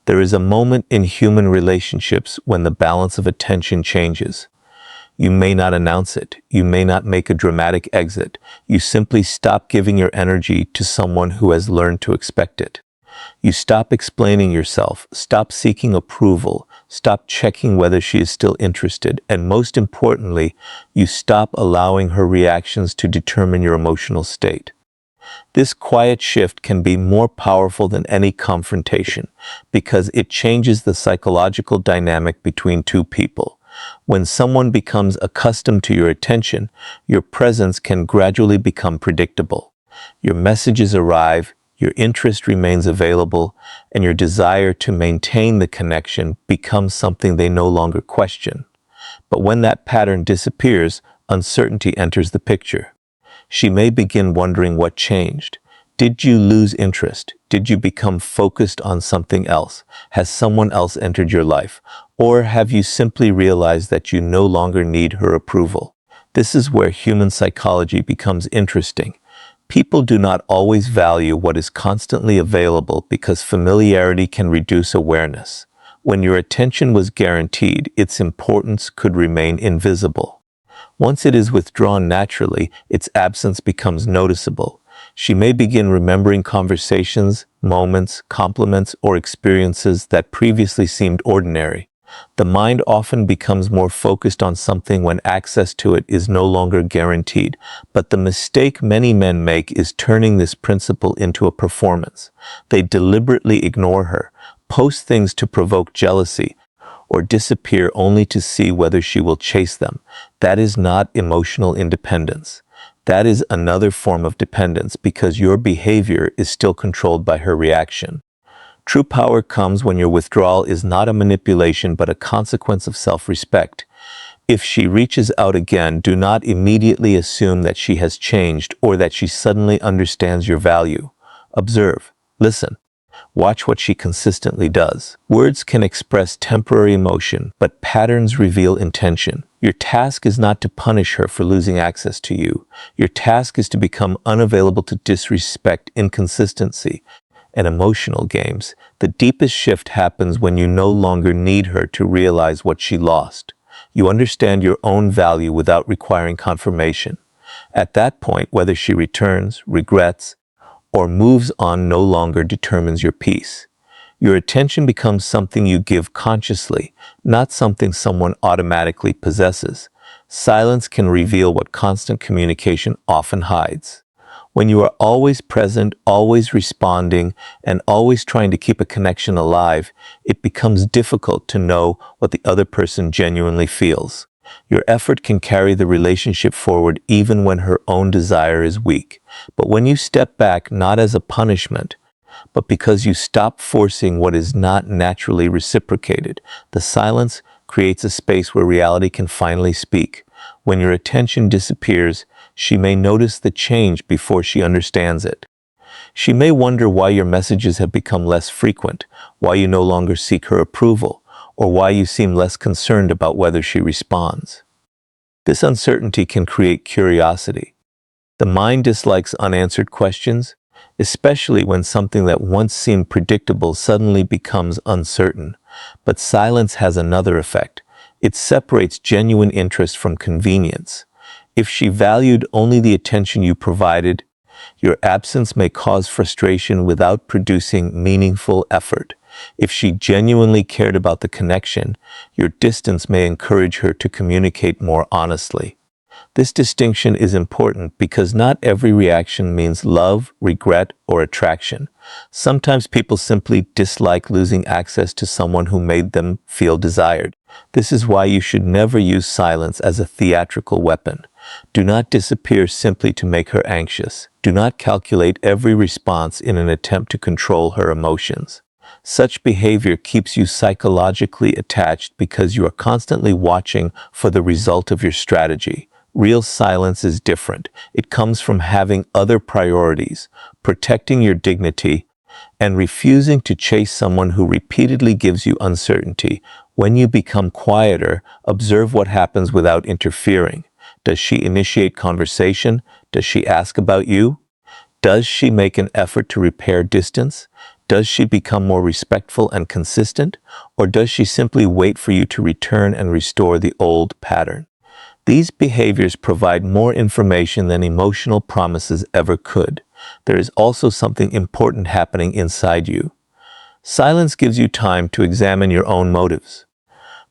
There is a moment in human relationships when the balance of attention changes. You may not announce it. You may not make a dramatic exit. You simply stop giving your energy to someone who has learned to expect it. You stop explaining yourself, stop seeking approval, stop checking whether she is still interested, and most importantly, you stop allowing her reactions to determine your emotional state. This quiet shift can be more powerful than any confrontation because it changes the psychological dynamic between two people. When someone becomes accustomed to your attention, your presence can gradually become predictable. Your messages arrive, your interest remains available, and your desire to maintain the connection becomes something they no longer question. But when that pattern disappears, uncertainty enters the picture. She may begin wondering what changed. Did you lose interest? Did you become focused on something else? Has someone else entered your life? Or have you simply realized that you no longer need her approval? This is where human psychology becomes interesting. People do not always value what is constantly available because familiarity can reduce awareness. When your attention was guaranteed, its importance could remain invisible. Once it is withdrawn naturally, its absence becomes noticeable. She may begin remembering conversations, moments, compliments, or experiences that previously seemed ordinary. The mind often becomes more focused on something when access to it is no longer guaranteed. But the mistake many men make is turning this principle into a performance. They deliberately ignore her, post things to provoke jealousy, or disappear only to see whether she will chase them. That is not emotional independence. That is another form of dependence because your behavior is still controlled by her reaction. True power comes when your withdrawal is not a manipulation but a consequence of self-respect. If she reaches out again, do not immediately assume that she has changed or that she suddenly understands your value. Observe, listen. Watch what she consistently does. Words can express temporary emotion, but patterns reveal intention. Your task is not to punish her for losing access to you. Your task is to become unavailable to disrespect, inconsistency, and emotional games. The deepest shift happens when you no longer need her to realize what she lost. You understand your own value without requiring confirmation. At that point, whether she returns, regrets, or moves on no longer determines your peace. Your attention becomes something you give consciously, not something someone automatically possesses. Silence can reveal what constant communication often hides. When you are always present, always responding, and always trying to keep a connection alive, it becomes difficult to know what the other person genuinely feels. Your effort can carry the relationship forward even when her own desire is weak. But when you step back, not as a punishment, but because you stop forcing what is not naturally reciprocated, the silence creates a space where reality can finally speak. When your attention disappears, she may notice the change before she understands it. She may wonder why your messages have become less frequent, why you no longer seek her approval, or why you seem less concerned about whether she responds. This uncertainty can create curiosity. The mind dislikes unanswered questions, especially when something that once seemed predictable suddenly becomes uncertain. But silence has another effect. It separates genuine interest from convenience. If she valued only the attention you provided, your absence may cause frustration without producing meaningful effort. If she genuinely cared about the connection, your distance may encourage her to communicate more honestly. This distinction is important because not every reaction means love, regret, or attraction. Sometimes people simply dislike losing access to someone who made them feel desired. This is why you should never use silence as a theatrical weapon. Do not disappear simply to make her anxious. Do not calculate every response in an attempt to control her emotions. Such behavior keeps you psychologically attached because you are constantly watching for the result of your strategy. Real silence is different. It comes from having other priorities, protecting your dignity, and refusing to chase someone who repeatedly gives you uncertainty. When you become quieter, observe what happens without interfering. Does she initiate conversation? Does she ask about you? Does she make an effort to repair distance? Does she become more respectful and consistent, or does she simply wait for you to return and restore the old pattern? These behaviors provide more information than emotional promises ever could. There is also something important happening inside you. Silence gives you time to examine your own motives.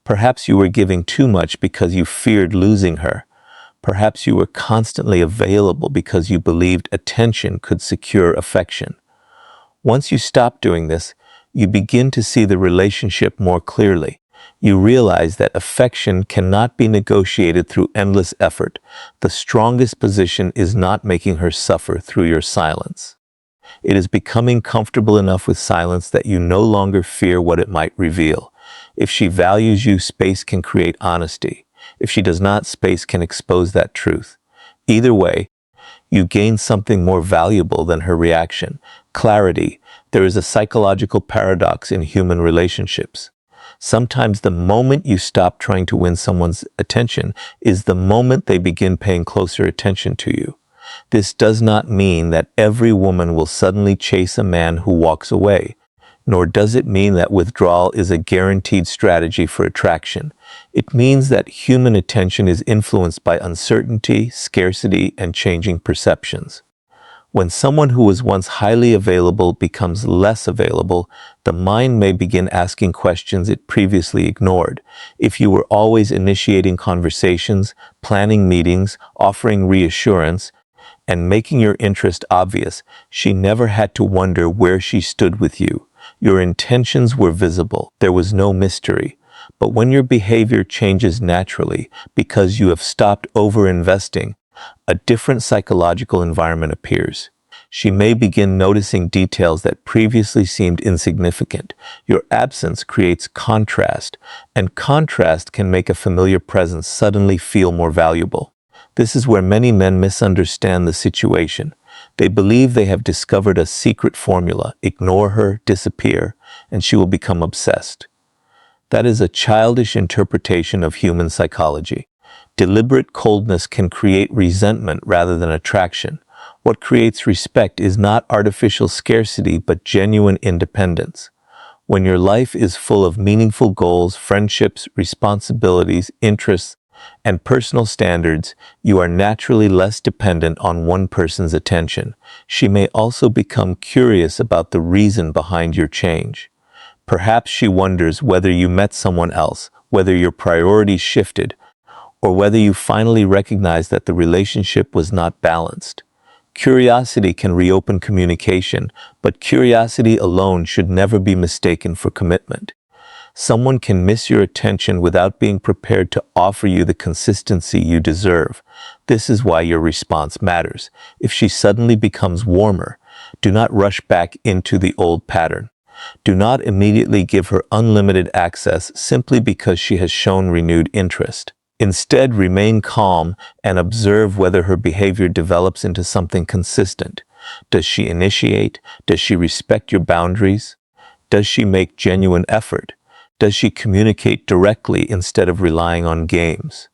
Perhaps you were giving too much because you feared losing her. Perhaps you were constantly available because you believed attention could secure affection. Once you stop doing this, you begin to see the relationship more clearly. You realize that affection cannot be negotiated through endless effort. The strongest position is not making her suffer through your silence. It is becoming comfortable enough with silence that you no longer fear what it might reveal. If she values you, space can create honesty. If she does not, space can expose that truth. Either way, you gain something more valuable than her reaction: clarity. There is a psychological paradox in human relationships. Sometimes the moment you stop trying to win someone's attention is the moment they begin paying closer attention to you. This does not mean that every woman will suddenly chase a man who walks away, nor does it mean that withdrawal is a guaranteed strategy for attraction. It means that human attention is influenced by uncertainty, scarcity, and changing perceptions. When someone who was once highly available becomes less available, the mind may begin asking questions it previously ignored. If you were always initiating conversations, planning meetings, offering reassurance, and making your interest obvious, she never had to wonder where she stood with you. Your intentions were visible. There was no mystery. But when your behavior changes naturally because you have stopped over-investing, a different psychological environment appears. She may begin noticing details that previously seemed insignificant. Your absence creates contrast, and contrast can make a familiar presence suddenly feel more valuable. This is where many men misunderstand the situation. They believe they have discovered a secret formula: ignore her, disappear, and she will become obsessed. That is a childish interpretation of human psychology. Deliberate coldness can create resentment rather than attraction. What creates respect is not artificial scarcity, but genuine independence. When your life is full of meaningful goals, friendships, responsibilities, interests, and personal standards, you are naturally less dependent on one person's attention. She may also become curious about the reason behind your change. Perhaps she wonders whether you met someone else, whether your priorities shifted, or whether you finally recognize that the relationship was not balanced. Curiosity can reopen communication, but curiosity alone should never be mistaken for commitment. Someone can miss your attention without being prepared to offer you the consistency you deserve. This is why your response matters. If she suddenly becomes warmer, do not rush back into the old pattern. Do not immediately give her unlimited access simply because she has shown renewed interest. Instead, remain calm and observe whether her behavior develops into something consistent. Does she initiate? Does she respect your boundaries? Does she make genuine effort? Does she communicate directly instead of relying on games?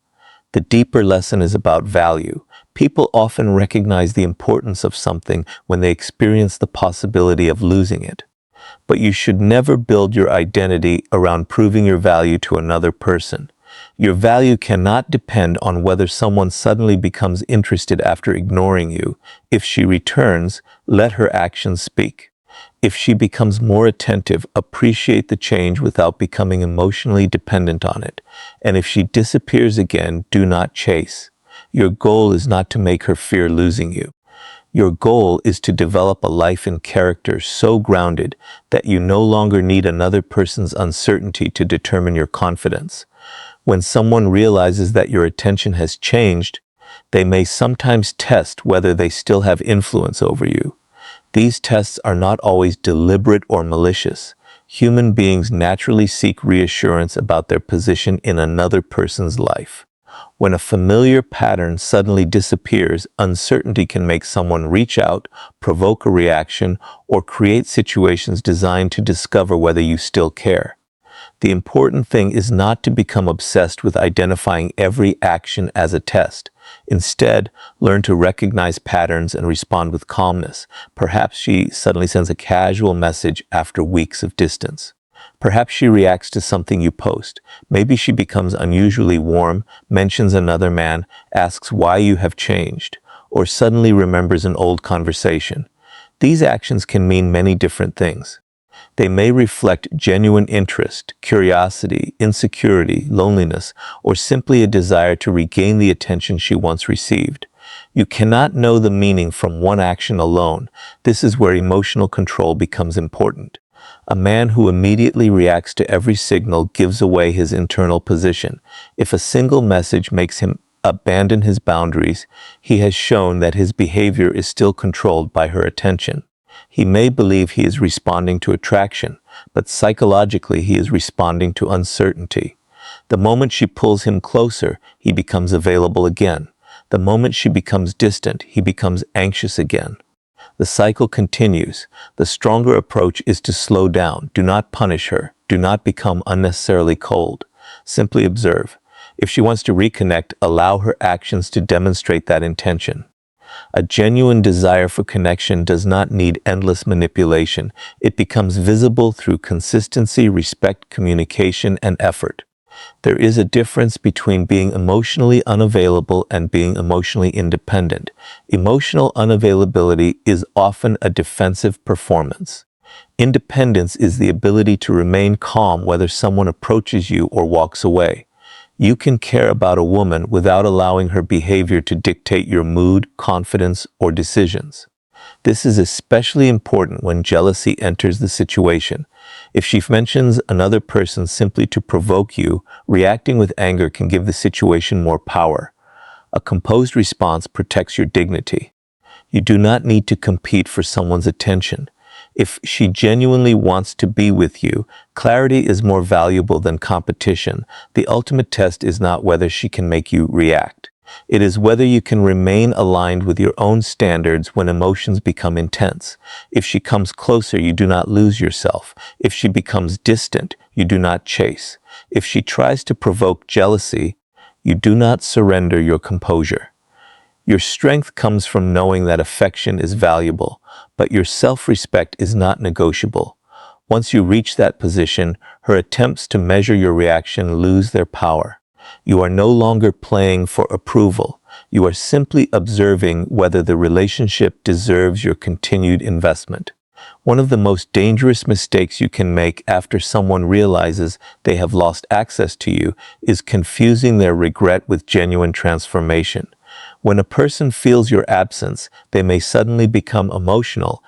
The deeper lesson is about value. People often recognize the importance of something when they experience the possibility of losing it. But you should never build your identity around proving your value to another person. Your value cannot depend on whether someone suddenly becomes interested after ignoring you. If she returns, let her actions speak. If she becomes more attentive, appreciate the change without becoming emotionally dependent on it. And if she disappears again, do not chase. Your goal is not to make her fear losing you. Your goal is to develop a life and character so grounded that you no longer need another person's uncertainty to determine your confidence. When someone realizes that your attention has changed, they may sometimes test whether they still have influence over you. These tests are not always deliberate or malicious. Human beings naturally seek reassurance about their position in another person's life. When a familiar pattern suddenly disappears, uncertainty can make someone reach out, provoke a reaction, or create situations designed to discover whether you still care. The important thing is not to become obsessed with identifying every action as a test. Instead, learn to recognize patterns and respond with calmness. Perhaps she suddenly sends a casual message after weeks of distance. Perhaps she reacts to something you post. Maybe she becomes unusually warm, mentions another man, asks why you have changed, or suddenly remembers an old conversation. These actions can mean many different things. They may reflect genuine interest, curiosity, insecurity, loneliness, or simply a desire to regain the attention she once received. You cannot know the meaning from one action alone. This is where emotional control becomes important. A man who immediately reacts to every signal gives away his internal position. If a single message makes him abandon his boundaries, he has shown that his behavior is still controlled by her attention. He may believe he is responding to attraction, but psychologically he is responding to uncertainty. The moment she pulls him closer, he becomes available again. The moment she becomes distant, he becomes anxious again. The cycle continues. The stronger approach is to slow down. Do not punish her. Do not become unnecessarily cold. Simply observe. If she wants to reconnect, allow her actions to demonstrate that intention. A genuine desire for connection does not need endless manipulation. It becomes visible through consistency, respect, communication, and effort. There is a difference between being emotionally unavailable and being emotionally independent. Emotional unavailability is often a defensive performance. Independence is the ability to remain calm whether someone approaches you or walks away. You can care about a woman without allowing her behavior to dictate your mood, confidence, or decisions. This is especially important when jealousy enters the situation. If she mentions another person simply to provoke you, reacting with anger can give the situation more power. A composed response protects your dignity. You do not need to compete for someone's attention. If she genuinely wants to be with you, clarity is more valuable than competition. The ultimate test is not whether she can make you react. It is whether you can remain aligned with your own standards when emotions become intense. If she comes closer, you do not lose yourself. If she becomes distant, you do not chase. If she tries to provoke jealousy, you do not surrender your composure. Your strength comes from knowing that affection is valuable, but your self-respect is not negotiable. Once you reach that position, her attempts to measure your reaction lose their power. You are no longer playing for approval. You are simply observing whether the relationship deserves your continued investment. One of the most dangerous mistakes you can make after someone realizes they have lost access to you is confusing their regret with genuine transformation. When a person feels your absence, they may suddenly become emotional,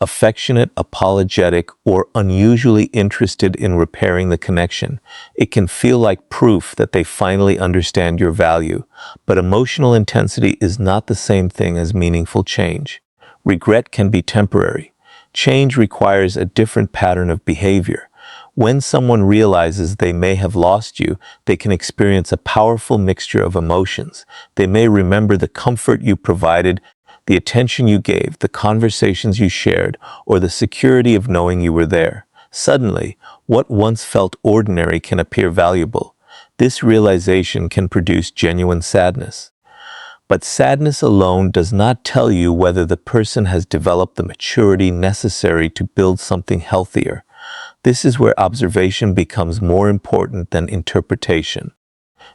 affectionate, apologetic, or unusually interested in repairing the connection. It can feel like proof that they finally understand your value, but emotional intensity is not the same thing as meaningful change. Regret can be temporary. Change requires a different pattern of behavior. When someone realizes they may have lost you, they can experience a powerful mixture of emotions. They may remember the comfort you provided, the attention you gave, the conversations you shared, or the security of knowing you were there. Suddenly, what once felt ordinary can appear valuable. This realization can produce genuine sadness. But sadness alone does not tell you whether the person has developed the maturity necessary to build something healthier. This is where observation becomes more important than interpretation.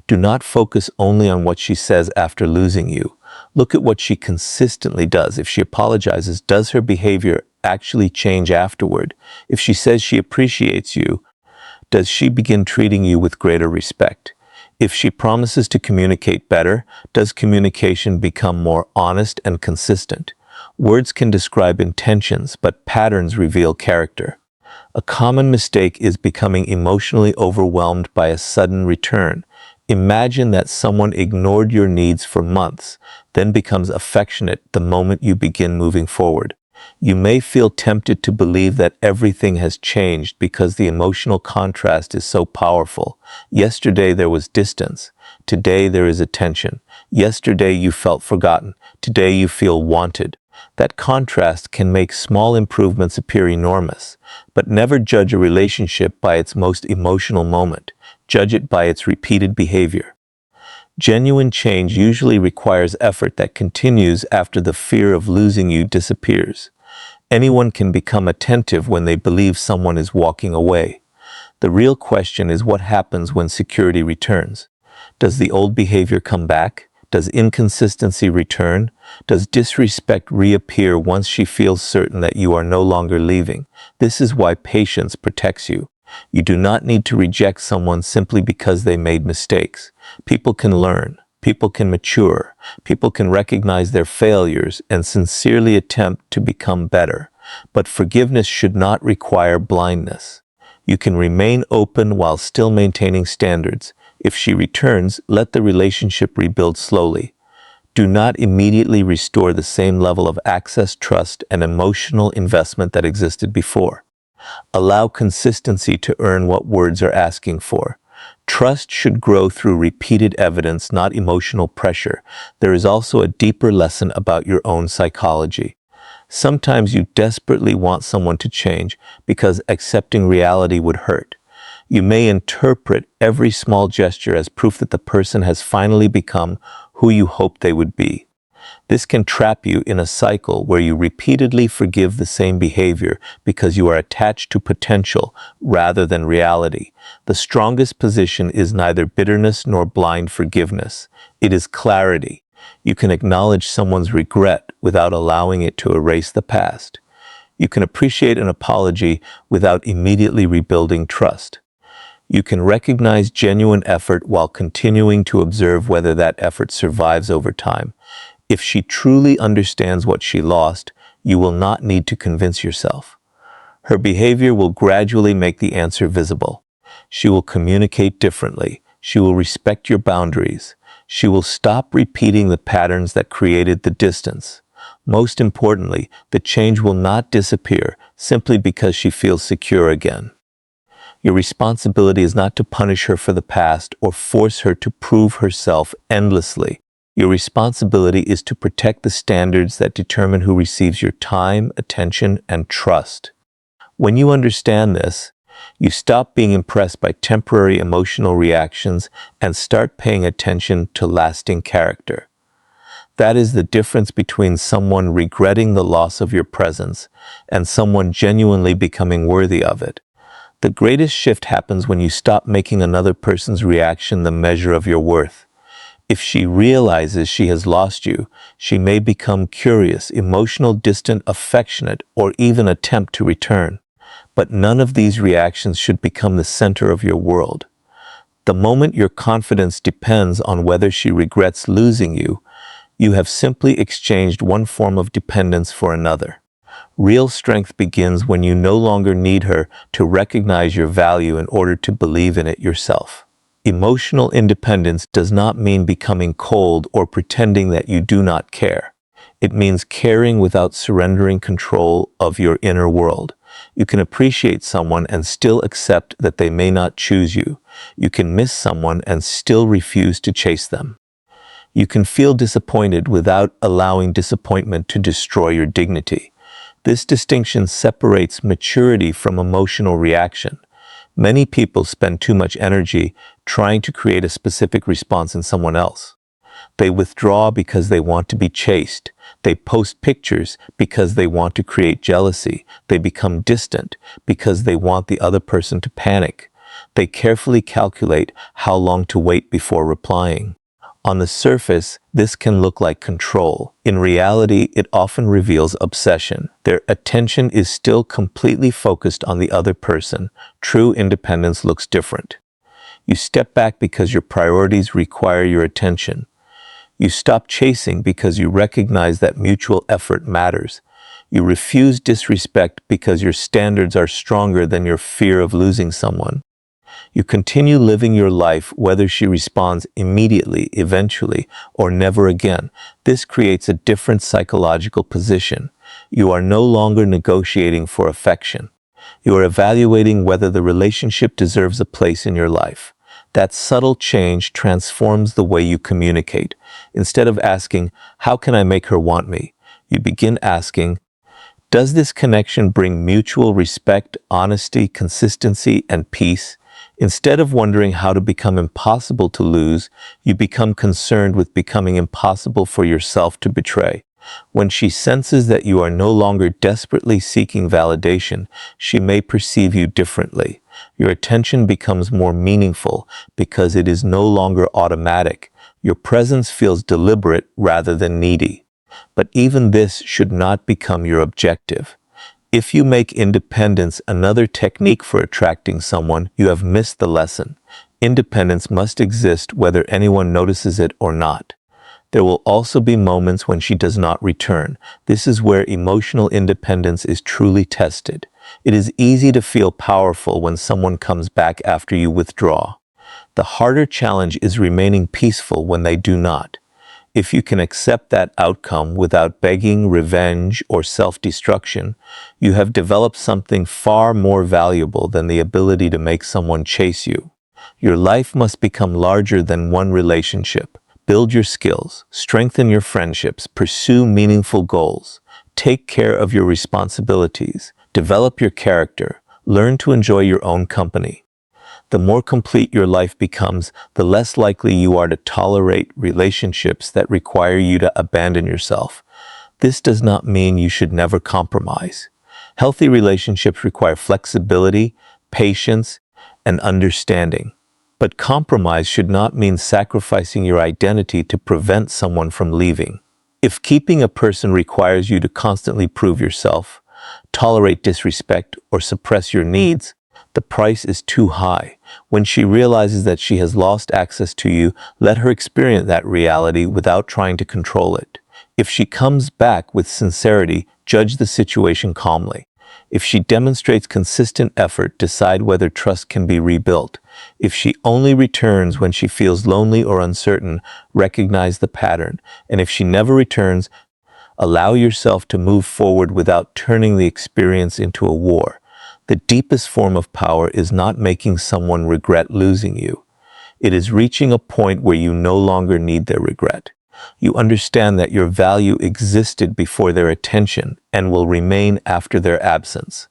Do not focus only on what she says after losing you. Look at what she consistently does. If she apologizes, does her behavior actually change afterward? If she says she appreciates you, does she begin treating you with greater respect? If she promises to communicate better, does communication become more honest and consistent? Words can describe intentions, but patterns reveal character. A common mistake is becoming emotionally overwhelmed by a sudden return. Imagine that someone ignored your needs for months, then becomes affectionate the moment you begin moving forward. You may feel tempted to believe that everything has changed because the emotional contrast is so powerful. Yesterday there was distance. Today there is attention. Yesterday you felt forgotten. Today you feel wanted. That contrast can make small improvements appear enormous, but never judge a relationship by its most emotional moment. Judge it by its repeated behavior. Genuine change usually requires effort that continues after the fear of losing you disappears. Anyone can become attentive when they believe someone is walking away. The real question is what happens when security returns. Does the old behavior come back? Does inconsistency return? Does disrespect reappear once she feels certain that you are no longer leaving? This is why patience protects you. You do not need to reject someone simply because they made mistakes. People can learn. People can mature. People can recognize their failures and sincerely attempt to become better. But forgiveness should not require blindness. You can remain open while still maintaining standards. If she returns, let the relationship rebuild slowly. Do not immediately restore the same level of access, trust, and emotional investment that existed before. Allow consistency to earn what words are asking for. Trust should grow through repeated evidence, not emotional pressure. There is also a deeper lesson about your own psychology. Sometimes you desperately want someone to change because accepting reality would hurt. You may interpret every small gesture as proof that the person has finally become who you hoped they would be. This can trap you in a cycle where you repeatedly forgive the same behavior because you are attached to potential rather than reality. The strongest position is neither bitterness nor blind forgiveness. It is clarity. You can acknowledge someone's regret without allowing it to erase the past. You can appreciate an apology without immediately rebuilding trust. You can recognize genuine effort while continuing to observe whether that effort survives over time. If she truly understands what she lost, you will not need to convince yourself. Her behavior will gradually make the answer visible. She will communicate differently. She will respect your boundaries. She will stop repeating the patterns that created the distance. Most importantly, the change will not disappear simply because she feels secure again. Your responsibility is not to punish her for the past or force her to prove herself endlessly. Your responsibility is to protect the standards that determine who receives your time, attention, and trust. When you understand this, you stop being impressed by temporary emotional reactions and start paying attention to lasting character. That is the difference between someone regretting the loss of your presence and someone genuinely becoming worthy of it. The greatest shift happens when you stop making another person's reaction the measure of your worth. If she realizes she has lost you, she may become curious, emotional, distant, affectionate, or even attempt to return. But none of these reactions should become the center of your world. The moment your confidence depends on whether she regrets losing you, you have simply exchanged one form of dependence for another. Real strength begins when you no longer need her to recognize your value in order to believe in it yourself. Emotional independence does not mean becoming cold or pretending that you do not care. It means caring without surrendering control of your inner world. You can appreciate someone and still accept that they may not choose you. You can miss someone and still refuse to chase them. You can feel disappointed without allowing disappointment to destroy your dignity. This distinction separates maturity from emotional reaction. Many people spend too much energy trying to create a specific response in someone else. They withdraw because they want to be chased. They post pictures because they want to create jealousy. They become distant because they want the other person to panic. They carefully calculate how long to wait before replying. On the surface, this can look like control. In reality, it often reveals obsession. Their attention is still completely focused on the other person. True independence looks different. You step back because your priorities require your attention. You stop chasing because you recognize that mutual effort matters. You refuse disrespect because your standards are stronger than your fear of losing someone. You continue living your life whether she responds immediately, eventually, or never again. This creates a different psychological position. You are no longer negotiating for affection. You are evaluating whether the relationship deserves a place in your life. That subtle change transforms the way you communicate. Instead of asking, "How can I make her want me?" you begin asking, "Does this connection bring mutual respect, honesty, consistency, and peace?" Instead of wondering how to become impossible to lose, you become concerned with becoming impossible for yourself to betray. When she senses that you are no longer desperately seeking validation, she may perceive you differently. Your attention becomes more meaningful because it is no longer automatic. Your presence feels deliberate rather than needy. But even this should not become your objective. If you make independence another technique for attracting someone, you have missed the lesson. Independence must exist whether anyone notices it or not. There will also be moments when she does not return. This is where emotional independence is truly tested. It is easy to feel powerful when someone comes back after you withdraw. The harder challenge is remaining peaceful when they do not. If you can accept that outcome without begging, revenge, or self-destruction, you have developed something far more valuable than the ability to make someone chase you. Your life must become larger than one relationship. Build your skills, strengthen your friendships, pursue meaningful goals, take care of your responsibilities, develop your character, learn to enjoy your own company. The more complete your life becomes, the less likely you are to tolerate relationships that require you to abandon yourself. This does not mean you should never compromise. Healthy relationships require flexibility, patience, and understanding. But compromise should not mean sacrificing your identity to prevent someone from leaving. If keeping a person requires you to constantly prove yourself, tolerate disrespect, or suppress your needs, the price is too high. When she realizes that she has lost access to you, let her experience that reality without trying to control it. If she comes back with sincerity, judge the situation calmly. If she demonstrates consistent effort, decide whether trust can be rebuilt. If she only returns when she feels lonely or uncertain, recognize the pattern. And if she never returns, allow yourself to move forward without turning the experience into a war. The deepest form of power is not making someone regret losing you. It is reaching a point where you no longer need their regret. You understand that your value existed before their attention and will remain after their absence.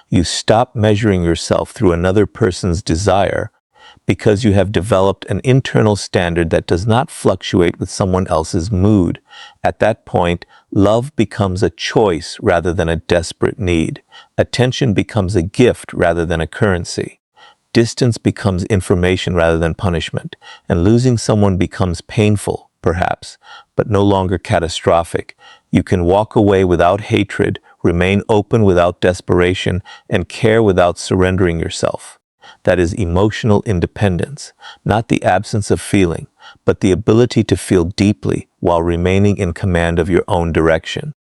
You stop measuring yourself through another person's desire because you have developed an internal standard that does not fluctuate with someone else's mood. At that point, love becomes a choice rather than a desperate need. Attention becomes a gift rather than a currency. Distance becomes information rather than punishment. And losing someone becomes painful, perhaps, but no longer catastrophic. You can walk away without hatred, remain open without desperation, and care without surrendering yourself. That is emotional independence, not the absence of feeling, but the ability to feel deeply while remaining in command of your own direction.